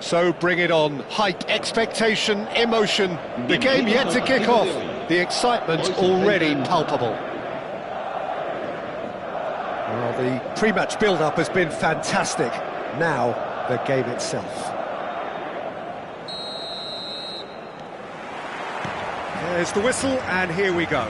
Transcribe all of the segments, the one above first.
So bring it on. Hype, expectation, emotion. The game yet to kick off. The excitement already palpable. Well, the pre-match build-up has been fantastic. Now, the game itself. There's the whistle, and here we go.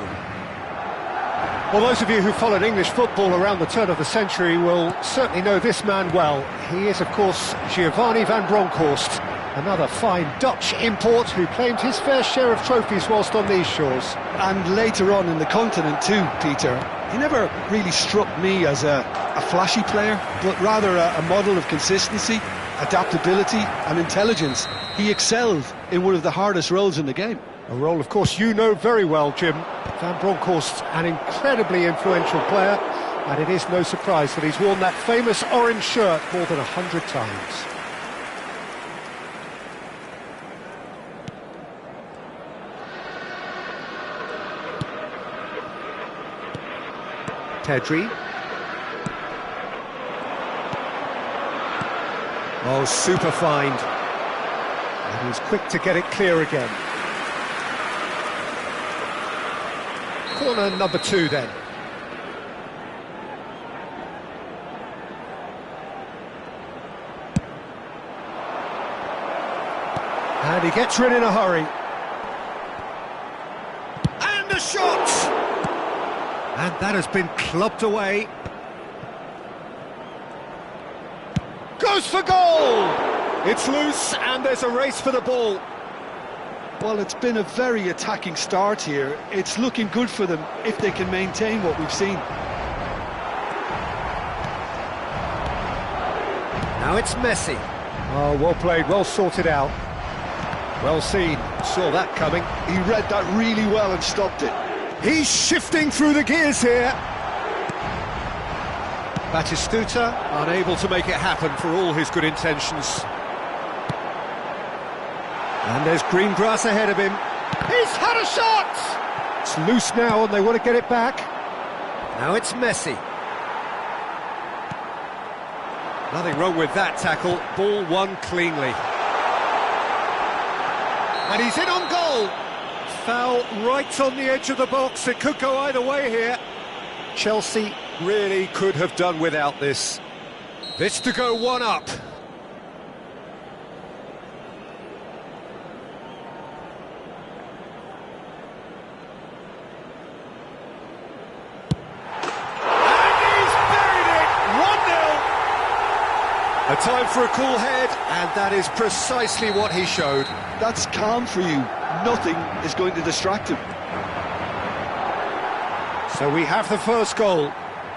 Well, those of you who followed English football around the turn of the century will certainly know this man well. He is, of course, Giovanni van Bronckhorst, another fine Dutch import who claimed his fair share of trophies whilst on these shores. And later on in the continent too, Peter. He never really struck me as a flashy player, but rather a model of consistency, adaptability and intelligence. He excelled in one of the hardest roles in the game. A role, of course, you know very well, Jim. Van Bronckhorst, an incredibly influential player, and it is no surprise that he's worn that famous orange shirt more than 100 times. Pedri. Oh, super find. And he's quick to get it clear again. Corner number 2 then. And he gets rid in a hurry. And a shot! And that has been clubbed away. Goes for goal! It's loose and there's a race for the ball. Well, it's been a very attacking start here. It's looking good for them if they can maintain what we've seen. Now it's Messi. Oh, well played, well sorted out. Well seen, saw that coming. He read that really well and stopped it. He's shifting through the gears here. Batistuta unable to make it happen for all his good intentions. And there's green grass ahead of him. He's had a shot! It's loose now and they want to get it back. Now it's Messi. Nothing wrong with that tackle. Ball won cleanly. And he's in on goal. Foul right on the edge of the box. It could go either way here. Chelsea really could have done without this. This to go 1 up. A time for a cool head, and that is precisely what he showed. That's calm for you. Nothing is going to distract him. So we have the first goal.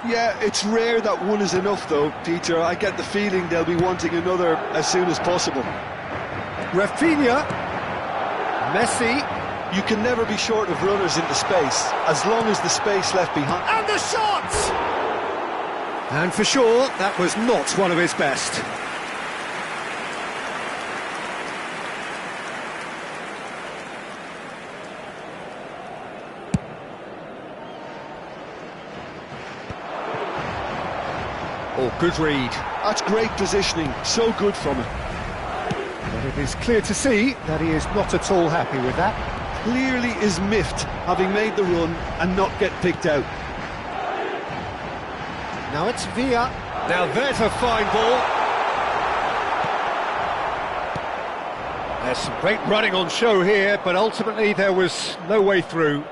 Yeah, it's rare that one is enough though, Peter. I get the feeling they'll be wanting another as soon as possible. Rafinha. Messi. You can never be short of runners into space, as long as the space left behind. And the shot! And for sure, that was not one of his best. Oh, good read. That's great positioning, so good from him. But it is clear to see that he is not at all happy with that. Clearly is miffed, having made the run and not get picked out. Now it's Villa. Now there's a fine ball. There's some great running on show here, but ultimately there was no way through.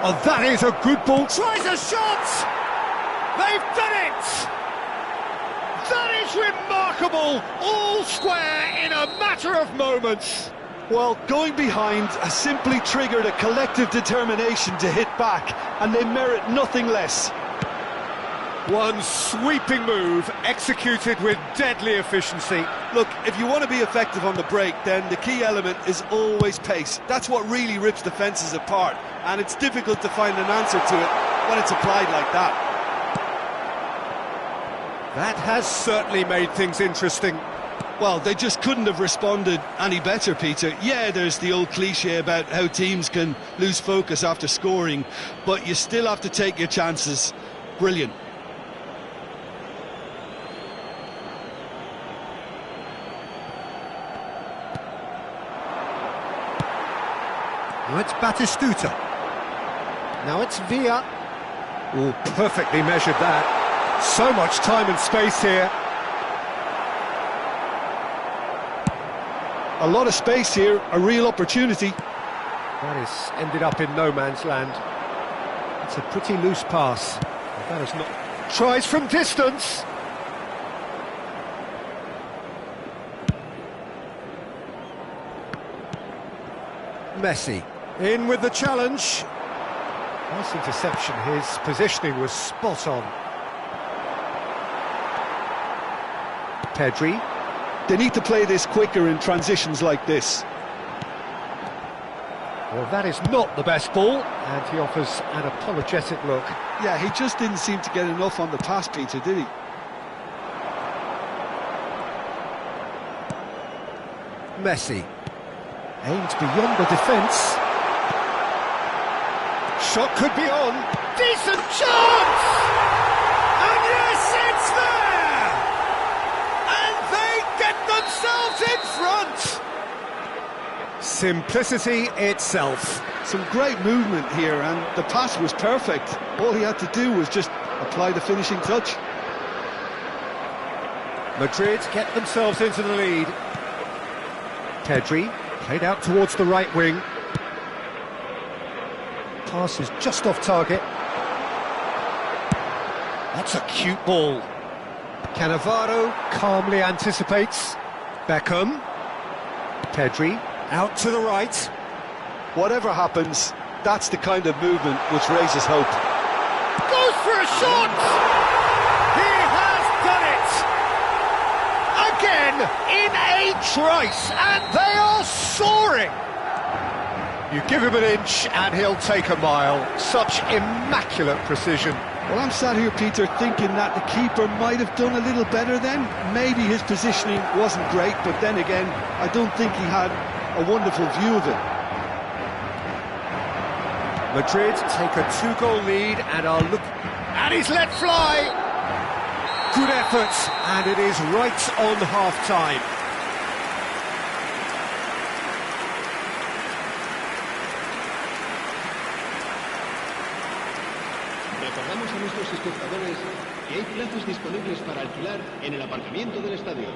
Oh, that is a good ball. Tries a shot! They've done it! That is remarkable! All square in a matter of moments. Well, going behind has simply triggered a collective determination to hit back, and they merit nothing less. One sweeping move, executed with deadly efficiency. Look, if you want to be effective on the break, then the key element is always pace. That's what really rips defences apart, and it's difficult to find an answer to it when it's applied like that. That has certainly made things interesting. Well, they just couldn't have responded any better, Peter. Yeah, there's the old cliche about how teams can lose focus after scoring, but you still have to take your chances. Brilliant. Now it's Batistuta. Now it's Villa. Oh, perfectly measured that. So much time and space here. A lot of space here, a real opportunity. That is ended up in no man's land. It's a pretty loose pass. That is not... Tries from distance. Messi in with the challenge. Nice interception. His positioning was spot on. Pedri. They need to play this quicker in transitions like this. Well, that is not the best ball, and he offers an apologetic look. Yeah, he just didn't seem to get enough on the pass, Peter, did he? Messi aimed beyond the defence. Shot could be on. Decent chance! And yes, it's there! And they get themselves in front! Simplicity itself. Some great movement here, and the pass was perfect. All he had to do was just apply the finishing touch. Madrid get themselves into the lead. Pedri played out towards the right wing. Pass is just off target. That's a cute ball. Cannavaro calmly anticipates. Beckham. Pedri out to the right. Whatever happens, that's the kind of movement which raises hope. Goes for a shot! He has done it! Again, in a trice, and they are soaring! You give him an inch and he'll take a mile. Such immaculate precision. Well, I'm sat here, Peter, thinking that the keeper might have done a little better then. Maybe his positioning wasn't great, but then again, I don't think he had a wonderful view of it. Madrid take a 2-goal lead and are and he's let fly! Good effort, and it is right on half-time. Recordamos a nuestros espectadores que hay plazas disponibles para alquilar en el aparcamiento del estadio.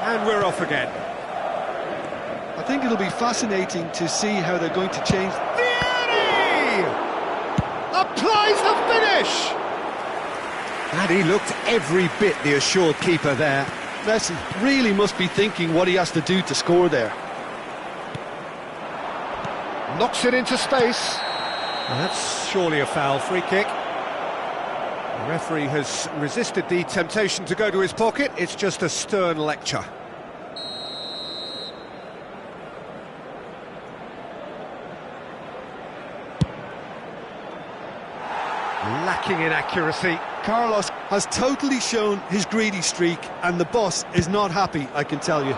And we're off again. I think it'll be fascinating to see how they're going to change. Vieri applies the finish! And he looked every bit the assured keeper there. Messi really must be thinking what he has to do to score there. Knocks it into space. Well, that's surely a foul. Free kick. The referee has resisted the temptation to go to his pocket. It's just a stern lecture. Lacking in accuracy. Carlos has totally shown his greedy streak, and the boss is not happy, I can tell you.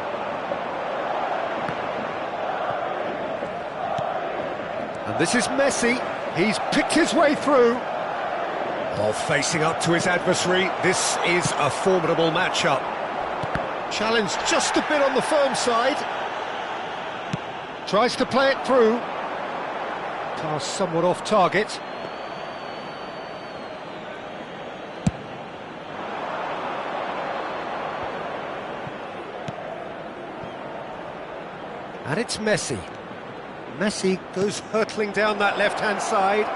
And this is Messi. He's picked his way through. While facing up to his adversary, this is a formidable matchup. Challenged just a bit on the firm side. Tries to play it through. Pass somewhat off target. And it's Messi. Messi goes hurtling down that left-hand side.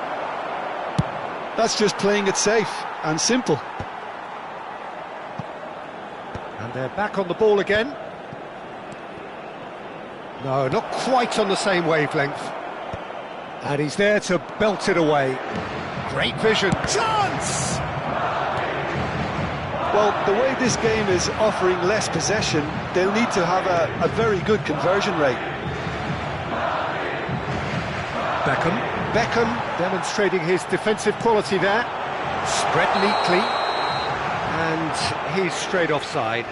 That's just playing it safe and simple. And they're back on the ball again. No, not quite on the same wavelength. And he's there to belt it away. Great vision. Chance! Well, the way this game is offering less possession, they'll need to have a very good conversion rate. Beckham demonstrating his defensive quality there. Spread neatly. And he's straight offside.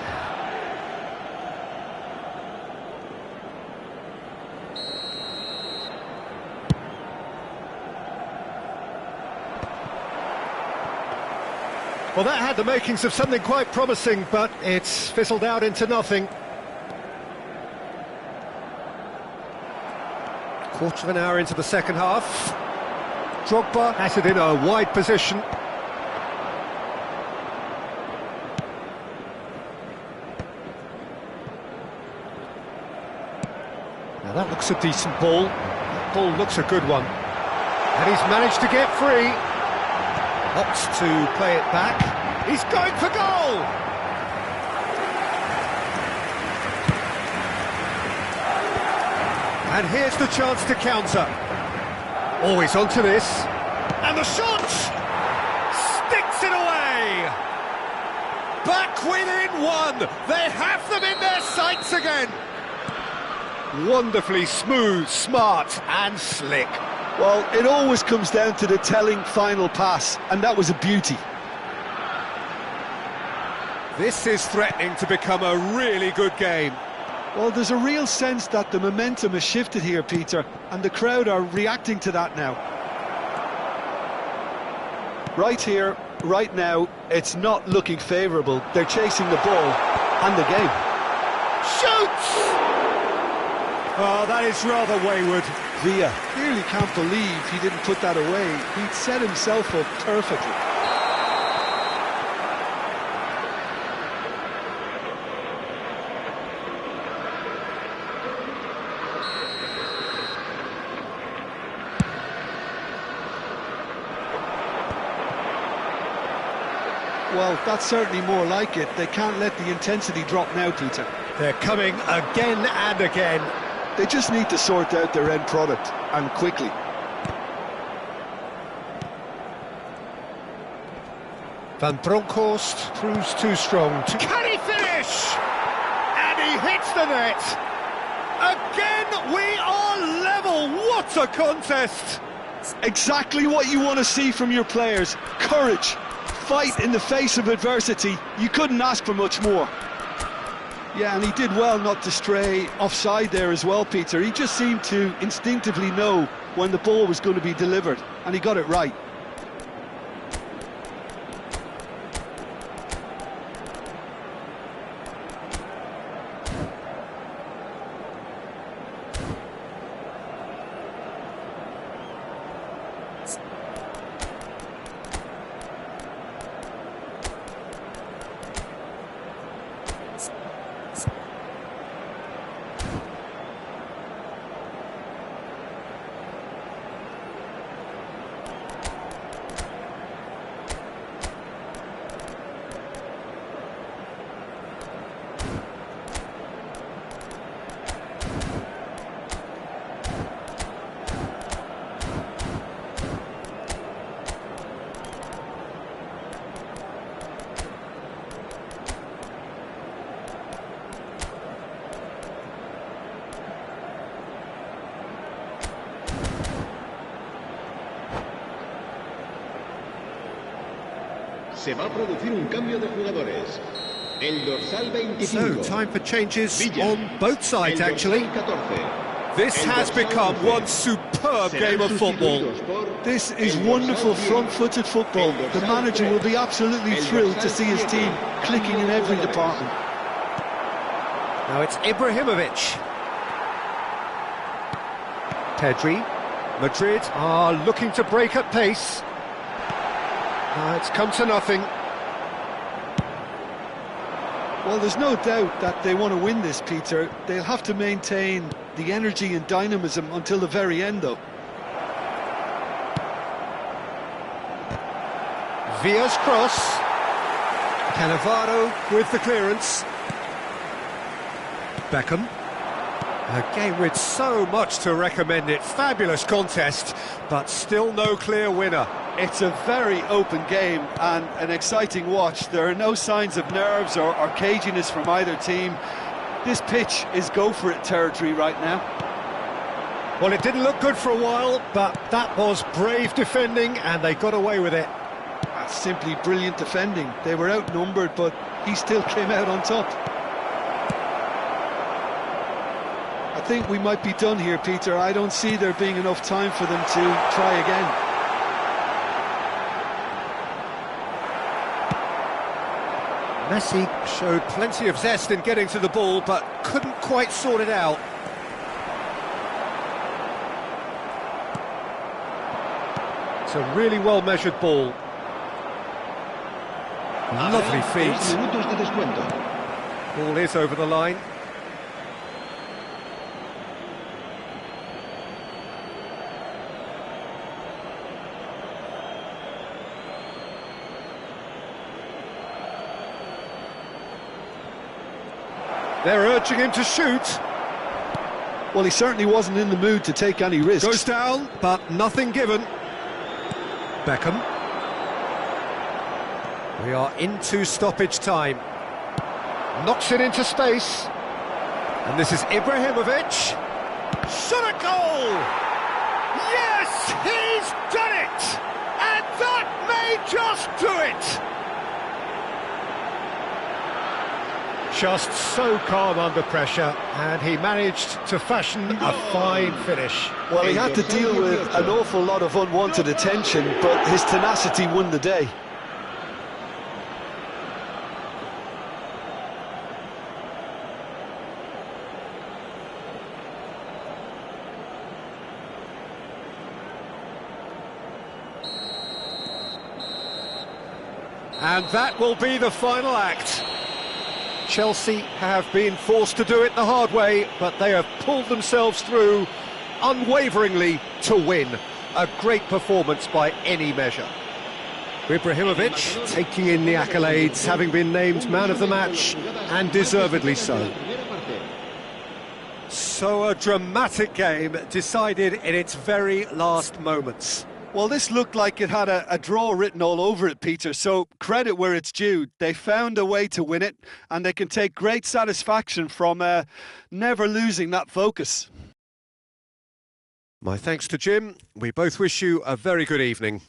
Well, that had the makings of something quite promising, but it's fizzled out into nothing. Quarter of an hour into the second half. Drogba has it in a wide position. Now that looks a decent ball. That ball looks a good one. And he's managed to get free. Opts to play it back. He's going for goal! And here's the chance to counter. Always onto this. And the shot! Sticks it away! Back within one! They have them in their sights again! Wonderfully smooth, smart and slick. Well, it always comes down to the telling final pass, and that was a beauty. This is threatening to become a really good game. Well, there's a real sense that the momentum has shifted here, Peter, and the crowd are reacting to that now. Right here, right now, it's not looking favourable. They're chasing the ball and the game. Shoots! Oh, that is rather wayward. Villa clearly can't believe he didn't put that away. He'd set himself up perfectly. Well, that's certainly more like it. They can't let the intensity drop now, Peter. They're coming again and again. They just need to sort out their end product, and quickly. Van Bronckhorst proves too strong. Can he finish? And he hits the net. Again, we are level. What a contest! Exactly what you want to see from your players. Courage, fight in the face of adversity. You couldn't ask for much more. Yeah, and he did well not to stray offside there as well, Peter. He just seemed to instinctively know when the ball was going to be delivered, and he got it right. Se va a producir un cambio de jugadores. El dorsal 25. So, time for changes Villa. on both sides, actually. El dorsal 14. This has become one superb game of football. This is wonderful front-footed football. The manager will be absolutely thrilled to see his team clicking in every department. Now it's Ibrahimovic. Pedri. Madrid are looking to break at pace. It's come to nothing. Well, there's no doubt that they want to win this, Peter. They'll have to maintain the energy and dynamism until the very end, though. Villa's cross. Cannavaro with the clearance. Beckham. A game with so much to recommend it. Fabulous contest, but still no clear winner. It's a very open game and an exciting watch. There are no signs of nerves or caginess from either team. This pitch is go-for-it territory right now. Well, it didn't look good for a while, but that was brave defending and they got away with it. That's simply brilliant defending. They were outnumbered, but he still came out on top. I think we might be done here, Peter. I don't see there being enough time for them to try again. Messi showed plenty of zest in getting to the ball, but couldn't quite sort it out. It's a really well-measured ball. Lovely feet. Ball is over the line. They're urging him to shoot. Well, he certainly wasn't in the mood to take any risks. Goes down, but nothing given. Beckham. We are into stoppage time. Knocks it into space. And this is Ibrahimovic. Shot a goal! Yes, he's done it! And that may just do it! Just so calm under pressure, and he managed to fashion a fine finish. Well, he had to deal with an awful lot of unwanted attention, but his tenacity won the day. And that will be the final act. Chelsea have been forced to do it the hard way, but they have pulled themselves through unwaveringly to win. A great performance by any measure. Ibrahimovic taking in the accolades, having been named man of the match, and deservedly so. So a dramatic game decided in its very last moments. Well, this looked like it had a draw written all over it, Peter, so credit where it's due. They found a way to win it, and they can take great satisfaction from never losing that focus. My thanks to Jim. We both wish you a very good evening.